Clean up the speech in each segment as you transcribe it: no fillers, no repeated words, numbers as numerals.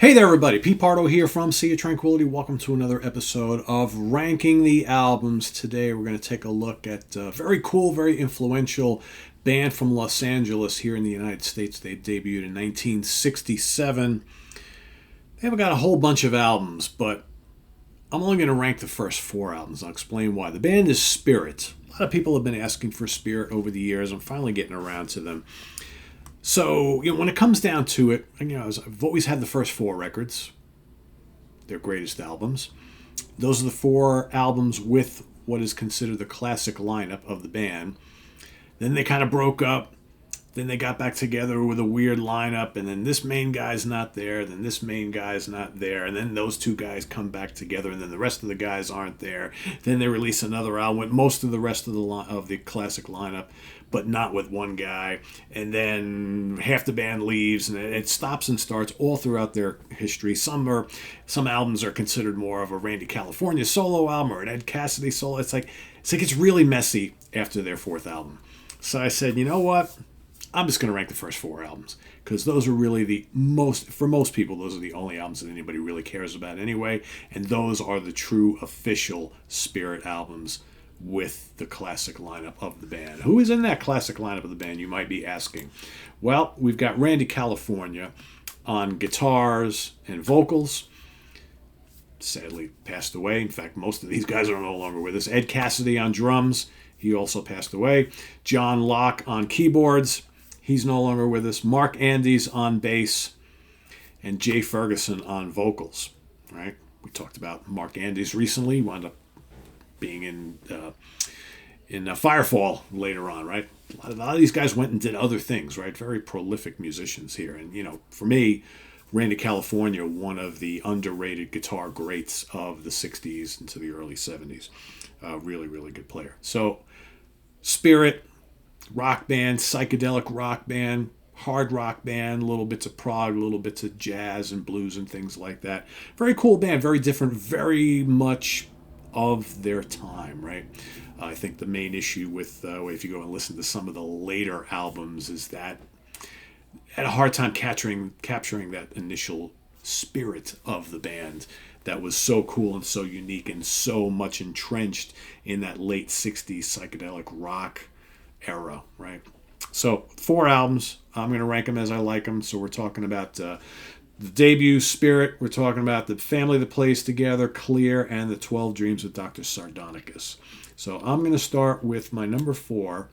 Hey there, everybody. Pete Pardo here from Sea of Tranquility. Welcome to another episode of Ranking the Albums. Today, we're going to take a look at a very cool, very influential band from Los Angeles here in the United States. They debuted in 1967. They haven't got a whole bunch of albums, but I'm only going to rank the first four albums. I'll explain why. The band is Spirit. A lot of people have been asking for Spirit over the years. I'm finally getting around to them. So, when it comes down to it, I've always had the first four records, their greatest albums. Those are the four albums with what is considered the classic lineup of the band. Then they kind of broke up. Then they got back together with a weird lineup, and then this main guy's not there, then this main guy's not there, and then those two guys come back together, and then the rest of the guys aren't there. Then they release another album with most of the rest of the classic lineup, but not with one guy. And then half the band leaves, and it stops and starts all throughout their history. Some albums are considered more of a Randy California solo album or an Ed Cassidy solo. It's like it's really messy after their fourth album. So I said, you know what? I'm just going to rank the first four albums because those are really for most people, those are the only albums that anybody really cares about anyway. And those are the true official Spirit albums with the classic lineup of the band. Who is in that classic lineup of the band, you might be asking? Well, we've got Randy California on guitars and vocals. Sadly passed away. In fact, most of these guys are no longer with us. Ed Cassidy on drums. He also passed away. John Locke on keyboards. He's no longer with us. Mark Andes on bass, and Jay Ferguson on vocals. Right? We talked about Mark Andes recently. He wound up being in Firefall later on. Right? A lot of these guys went and did other things. Right? Very prolific musicians here. And for me, Randy California, one of the underrated guitar greats of the '60s into the early '70s. Really, really good player. So, Spirit. Rock band, psychedelic rock band, hard rock band, little bits of prog, little bits of jazz and blues and things like that. Very cool band, very different, very much of their time, right? I think the main issue with, if you go and listen to some of the later albums, is that I had a hard time capturing that initial spirit of the band that was so cool and so unique and so much entrenched in that late 60s psychedelic rock era, right? So, four albums. I'm going to rank them as I like them. So, we're talking about the debut, Spirit. We're talking about The Family That Plays Together, Clear, and The 12 Dreams of Dr. Sardonicus. So, I'm going to start with my number four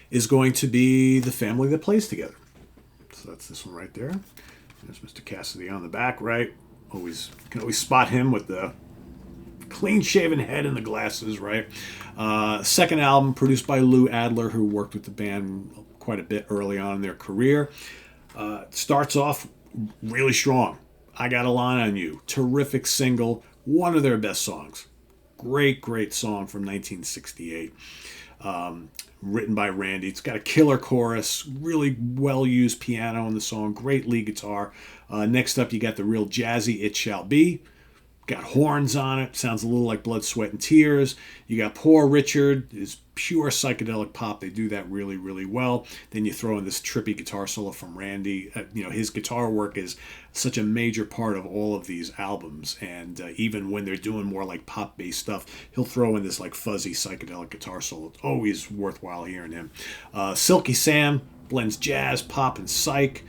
is going to be The Family That Plays Together. So, that's this one right there. There's Mr. Cassidy on the back, right? Can always spot him with the clean-shaven head and the glasses, right? Second album produced by Lou Adler, who worked with the band quite a bit early on in their career. Starts off really strong. I Got a Line on You. Terrific single. One of their best songs. Great, great song from 1968. Written by Randy. It's got a killer chorus. Really well-used piano in the song. Great lead guitar. Next up, you got the real jazzy It Shall Be. Got horns on it. Sounds a little like Blood, Sweat, and Tears. You got Poor Richard. Is pure psychedelic pop. They do that really, really well. Then you throw in this trippy guitar solo from Randy. His guitar work is such a major part of all of these albums. And even when they're doing more like pop-based stuff, he'll throw in this like fuzzy psychedelic guitar solo. It's always worthwhile hearing him. Silky Sam blends jazz, pop, and psych.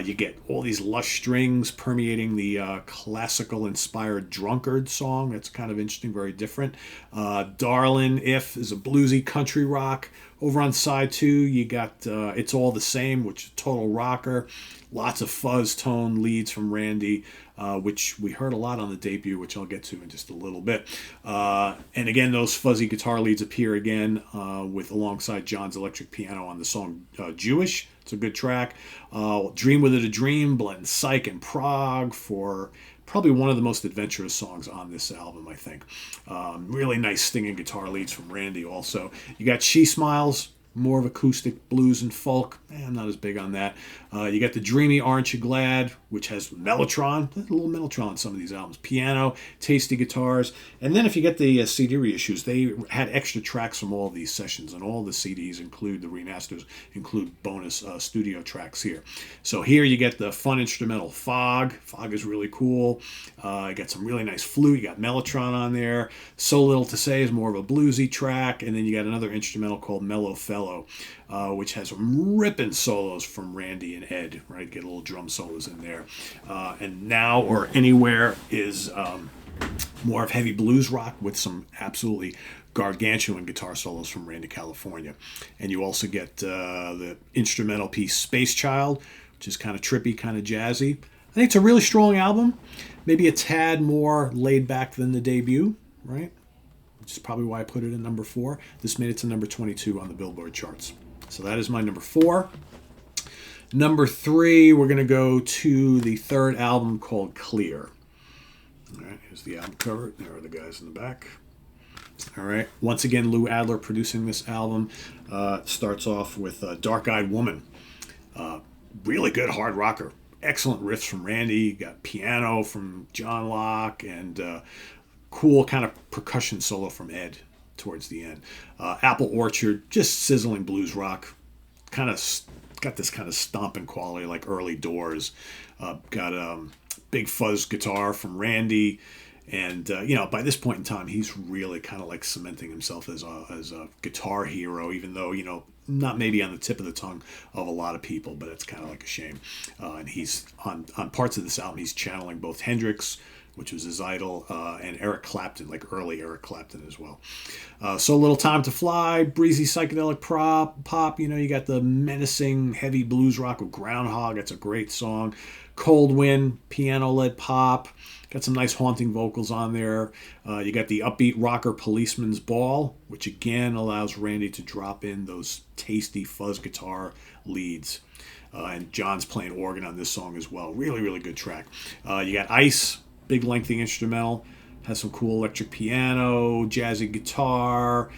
You get all these lush strings permeating the classical-inspired Drunkard song. That's kind of interesting, very different. Darlin' If is a bluesy country rock. Over on side two, you got It's All the Same, which is a total rocker. Lots of fuzz tone leads from Randy, which we heard a lot on the debut, which I'll get to in just a little bit. And again, those fuzzy guitar leads appear again with alongside John's electric piano on the song Jewish. It's a good track. Dream With It a Dream blends psych and prog for probably one of the most adventurous songs on this album, I think. Really nice stinging guitar leads from Randy also. You got She Smiles, more of acoustic blues and folk. I'm not as big on that. You got the dreamy Aren't You Glad, which has Mellotron, a little Mellotron on some of these albums. Piano, tasty guitars. And then if you get the CD reissues, they had extra tracks from all of these sessions, and all the CDs include, the remasters include bonus studio tracks here. So here you get the fun instrumental Fog. Fog is really cool. You got some really nice flute. You got Mellotron on there. So Little to Say is more of a bluesy track. And then you got another instrumental called Mellow Fellow, which has some ripping solos from Randy and Ed, right? Get a little drum solos in there. And Now or Anywhere is more of heavy blues rock with some absolutely gargantuan guitar solos from Randy California. And you also get the instrumental piece Space Child, which is kind of trippy, kind of jazzy. I think it's a really strong album. Maybe a tad more laid back than the debut, right? Which is probably why I put it in number 4. This made it to number 22 on the Billboard charts. So that is my number 4. Number 3, we're going to go to the third album called Clear. All right, here's the album cover. There are the guys in the back. All right, once again, Lou Adler producing this album. Starts off with Dark Eyed Woman. Really good hard rocker. Excellent riffs from Randy. You got piano from John Locke, and cool kind of percussion solo from Ed towards the end. Apple Orchard, just sizzling blues rock. Kind of got this kind of stomping quality like early Doors. Got big fuzz guitar from Randy. And, by this point in time, he's really kind of like cementing himself as a guitar hero, even though, not maybe on the tip of the tongue of a lot of people, but it's kind of like a shame. And he's on parts of this album, he's channeling both Hendrix, which was his idol, and Eric Clapton, like early Eric Clapton as well. So Little Time to Fly, breezy psychedelic pop. You got the menacing heavy blues rock with Groundhog. That's a great song. Cold Wind, piano-led pop. Got some nice haunting vocals on there. You got the upbeat rocker Policeman's Ball, which again allows Randy to drop in those tasty fuzz guitar leads. And John's playing organ on this song as well. Really, really good track. You got Ice, big lengthy instrumental. Has some cool electric piano, jazzy guitar.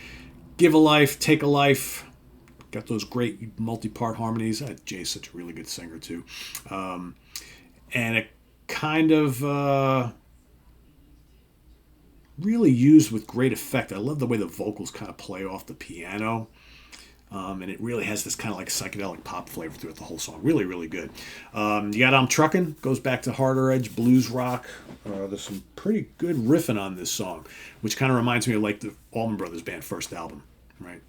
Give a Life, Take a Life. Got those great multi-part harmonies. Jay's such a really good singer too. And it kind of really used with great effect. I love the way the vocals kind of play off the piano. And it really has this kind of like psychedelic pop flavor throughout the whole song. Really, really good. You got I'm Truckin', goes back to harder edge blues rock. There's some pretty good riffing on this song, which kind of reminds me of like the Allman Brothers Band first album, right?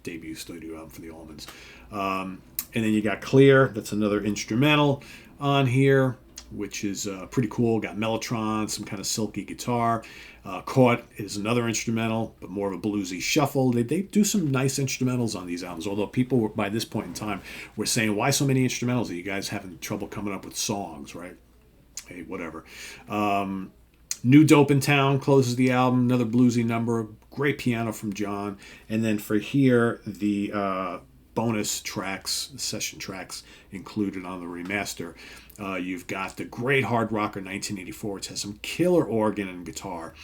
Debut studio album for the Allmans. And then you got Clear, that's another instrumental on here, which is pretty cool. Got Mellotron, some kind of silky guitar. Caught is another instrumental, but more of a bluesy shuffle. They do some nice instrumentals on these albums, although people were, by this point in time were saying, why so many instrumentals? Are you guys having trouble coming up with songs, right? Hey, whatever. New Dope in Town closes the album, another bluesy number. Great piano from John. And then for here, the bonus tracks, session tracks included on the remaster. You've got the great hard rocker 1984, which has some killer organ and guitar.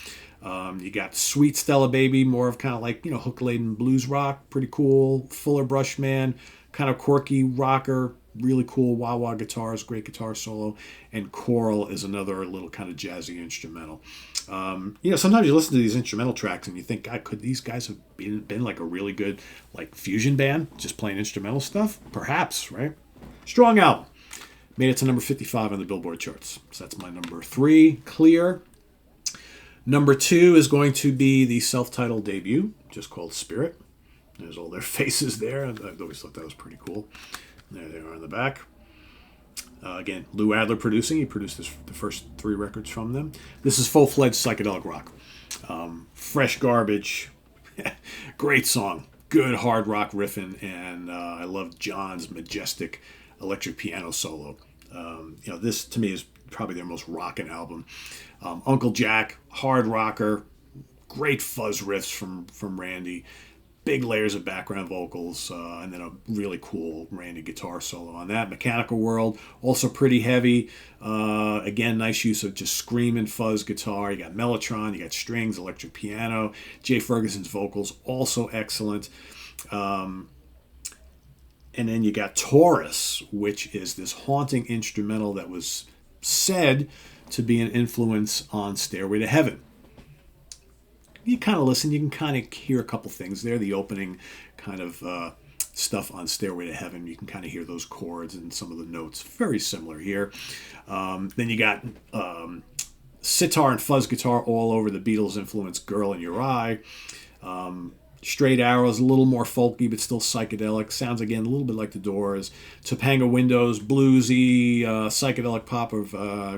You got Sweet Stella Baby, more of kind of like, hook-laden blues rock, pretty cool. Fuller Brush Man, kind of quirky rocker, really cool wah-wah guitars, great guitar solo. And Coral is another little kind of jazzy instrumental. Sometimes you listen to these instrumental tracks and you think, God, could these guys have been like a really good like fusion band, just playing instrumental stuff? Perhaps, right? Strong album. Made it to number 55 on the Billboard charts. So that's my number 3, Clear. Number 2 is going to be the self-titled debut, just called Spirit. There's all their faces there. I've always thought that was pretty cool. There they are in the back. Again, Lou Adler producing. He produced the first 3 records from them. This is full-fledged psychedelic rock. Fresh garbage. Great song. Good hard rock riffing. And I love John's majestic electric piano solo. This to me is probably their most rockin' album. Uncle Jack, hard rocker. Great fuzz riffs from Randy. Big layers of background vocals, and then a really cool Randy guitar solo on that. Mechanical World, also pretty heavy. Again, nice use of just screaming fuzz guitar. You got Mellotron, you got strings, electric piano. Jay Ferguson's vocals, also excellent. And then you got Taurus, which is this haunting instrumental that was said to be an influence on Stairway to Heaven. You kind of listen, you can kind of hear a couple things there. The opening kind of stuff on Stairway to Heaven, you can kind of hear those chords and some of the notes. Very similar here. Then you got sitar and fuzz guitar all over the Beatles influence Girl in Your Eye. Straight Arrows, a little more folky, but still psychedelic. Sounds, again, a little bit like the Doors. Topanga Windows, bluesy, psychedelic pop of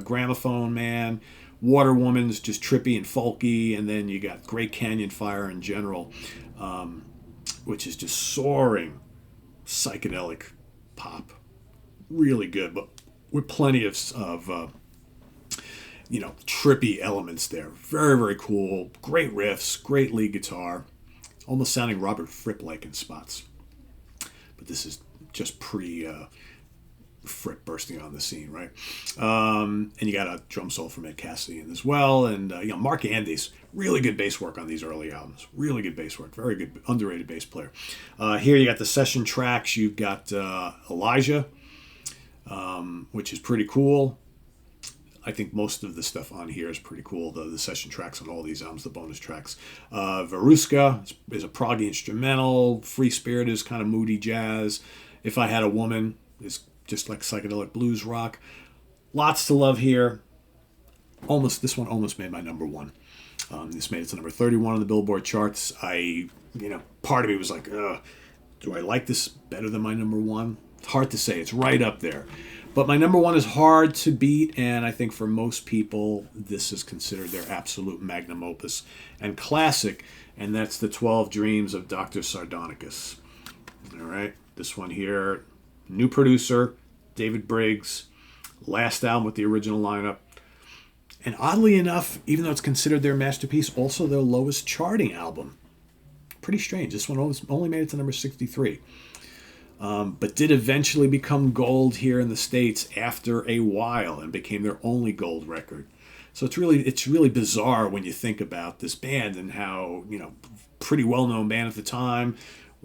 Gramophone Man. Water Woman's just trippy and folky. And then you got Great Canyon Fire in general, which is just soaring psychedelic pop. Really good, but with plenty of trippy elements there. Very, very cool. Great riffs, great lead guitar. Almost sounding Robert Fripp-like in spots. But this is just pre-Fripp bursting on the scene, right? And you got a drum solo from Ed Cassidy in as well. And, Mark Andes, really good bass work on these early albums. Really good bass work. Very good, underrated bass player. Here you got the session tracks. You've got Elijah, which is pretty cool. I think most of the stuff on here is pretty cool. The session tracks on all these albums, the bonus tracks. Veruska is a proggy instrumental. Free Spirit is kind of moody jazz. If I Had a Woman is just like psychedelic blues rock. Lots to love here. This one almost made my number one. This made it to number 31 on the Billboard charts. Part of me was like, do I like this better than my number one? It's hard to say. It's right up there. But my number one is hard to beat, and I think for most people, this is considered their absolute magnum opus and classic, and that's the 12 Dreams of Dr. Sardonicus. All right, this one here, new producer, David Briggs, last album with the original lineup. And oddly enough, even though it's considered their masterpiece, also their lowest charting album. Pretty strange. This one only made it to number 63. But did eventually become gold here in the States after a while and became their only gold record. So it's really bizarre when you think about this band and how, pretty well-known band at the time.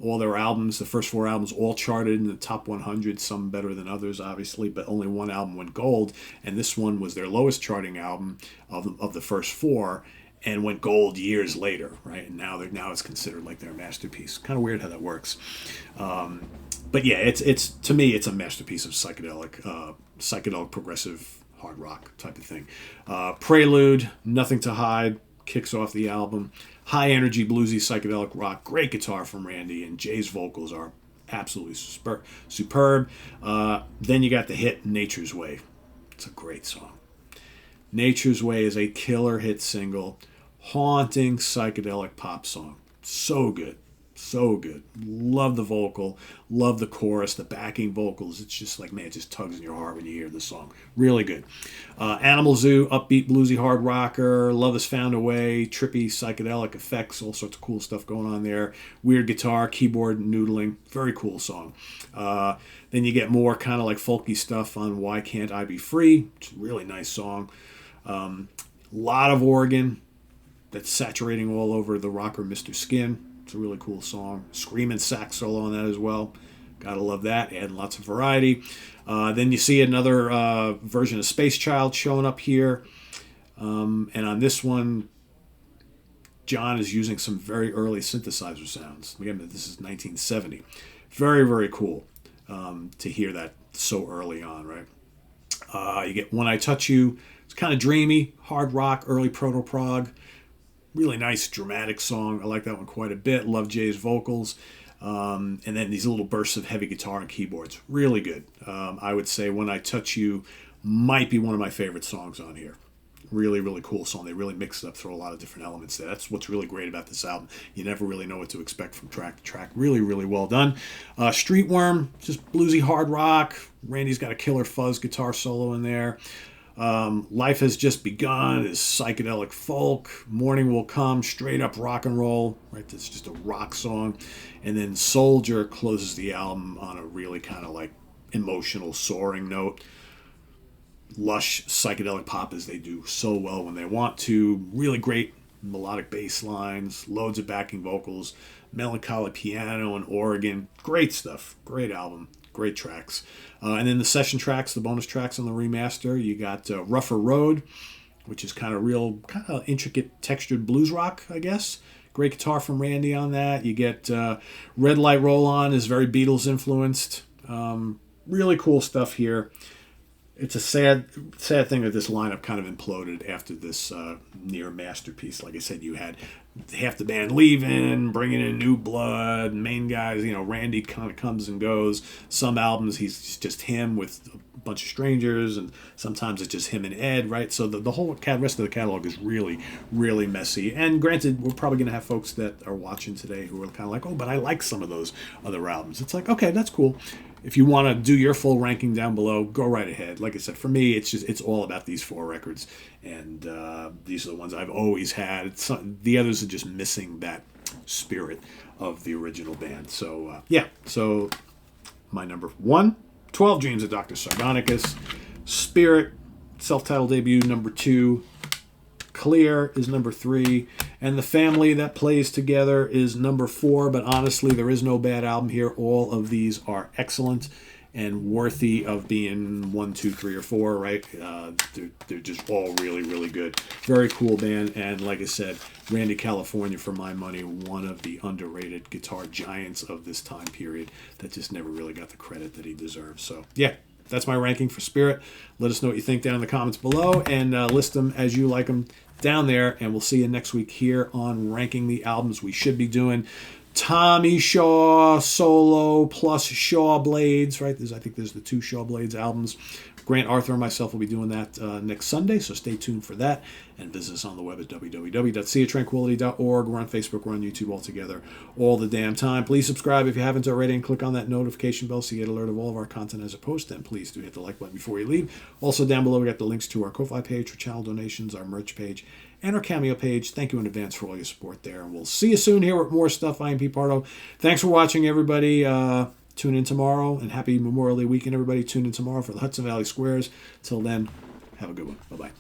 All their albums, the first 4 albums, all charted in the top 100, some better than others, obviously, but only one album went gold, and this one was their lowest charting album of the first 4, and went gold years later, right? And now it's considered like their masterpiece. Kind of weird how that works. But yeah, it's to me, it's a masterpiece of psychedelic progressive hard rock type of thing. Prelude, Nothing to Hide, kicks off the album. High energy, bluesy, psychedelic rock. Great guitar from Randy, and Jay's vocals are absolutely superb. Then you got the hit Nature's Way. It's a great song. Nature's Way is a killer hit single. Haunting psychedelic pop song. So good. So good. Love the vocal. Love the chorus. The backing vocals. It's just like, man, it just tugs in your heart when you hear the song. Really good. Animal Zoo, upbeat, bluesy, hard rocker. Love Has Found a Way. Trippy, psychedelic effects. All sorts of cool stuff going on there. Weird guitar, keyboard noodling. Very cool song. Then you get more kind of like folky stuff on Why Can't I Be Free. It's a really nice song. Lot of organ that's saturating all over the rocker Mr. Skin. It's a really cool song. Screaming sax solo on that as well. Gotta love that. Adding lots of variety. Then you see another version of Space Child showing up here. And on this one, John is using some very early synthesizer sounds. Again, this is 1970. Very, very cool to hear that so early on, right? You get When I Touch You. It's kind of dreamy, hard rock, early proto-prog. Really nice, dramatic song. I like that one quite a bit. Love Jay's vocals. And then these little bursts of heavy guitar and keyboards. Really good. I would say When I Touch You might be one of my favorite songs on here. Really, really cool song. They really mix it up through a lot of different elements there. That's what's really great about this album. You never really know what to expect from track to track. Really, really well done. Streetworm, just bluesy hard rock. Randy's got a killer fuzz guitar solo in there. Life Has Just Begun is psychedelic folk. Morning Will Come, straight up rock and roll, right? That's just a rock song. And then Soldier closes the album on a really kind of like emotional, soaring note. Lush psychedelic pop as they do so well when they want to. Really great melodic bass lines, loads of backing vocals, melancholy piano and organ. Great stuff. Great album. Great tracks. And then the session tracks, the bonus tracks on the remaster, you got Rougher Road, which is kind of intricate textured blues rock, I guess. Great guitar from Randy on that. You get Red Light Roll On is very Beatles influenced. Really cool stuff here. It's a sad thing that this lineup kind of imploded after this near masterpiece. Like I said, you had half the band leaving, bringing in new blood, main guys, Randy kind of comes and goes. Some albums he's just him with a bunch of strangers, and sometimes it's just him and Ed, right? So the whole rest of the catalog is really, really messy. And granted, we're probably going to have folks that are watching today who are kind of like, oh, but I like some of those other albums. It's like, okay, that's cool. If you want to do your full ranking down below, go right ahead. Like I said, for me, it's all about these 4 records, and these are the ones I've always had. The others are just missing that spirit of the original band. So so my number 1, 12 Dreams of Dr. Sardonicus, Spirit, self-titled debut, number 2. Clear is number 3, and The Family That Plays Together is number 4. But honestly, there is no bad album here. All of these are excellent and worthy of being 1, 2, 3, or 4. Right? They're just all really, really good. Very cool band, and like I said, Randy California, for my money, one of the underrated guitar giants of this time period that just never really got the credit that he deserves. So yeah. That's my ranking for Spirit. Let us know what you think down in the comments below, and list them as you like them down there. And we'll see you next week here on Ranking the Albums. We should be doing Tommy Shaw solo plus Shaw Blades, right? I think there's the 2 Shaw Blades albums. Grant Arthur and myself will be doing that next Sunday, so stay tuned for that. And visit us on the web at www.seaoftranquility.org. We're on Facebook, we're on YouTube all together all the damn time. Please subscribe if you haven't already, and click on that notification bell so you get alert of all of our content as a post. And please do hit the like button before you leave. Also down below we got the links to our Ko-Fi page for channel donations, our merch page, and our Cameo page. Thank you in advance for all your support there. And we'll see you soon here with more stuff. I am Pete Pardo. Thanks for watching, everybody. Tune in tomorrow, and happy Memorial Day weekend, everybody. Tune in tomorrow for the Hudson Valley Squares. Till then, have a good one. Bye-bye.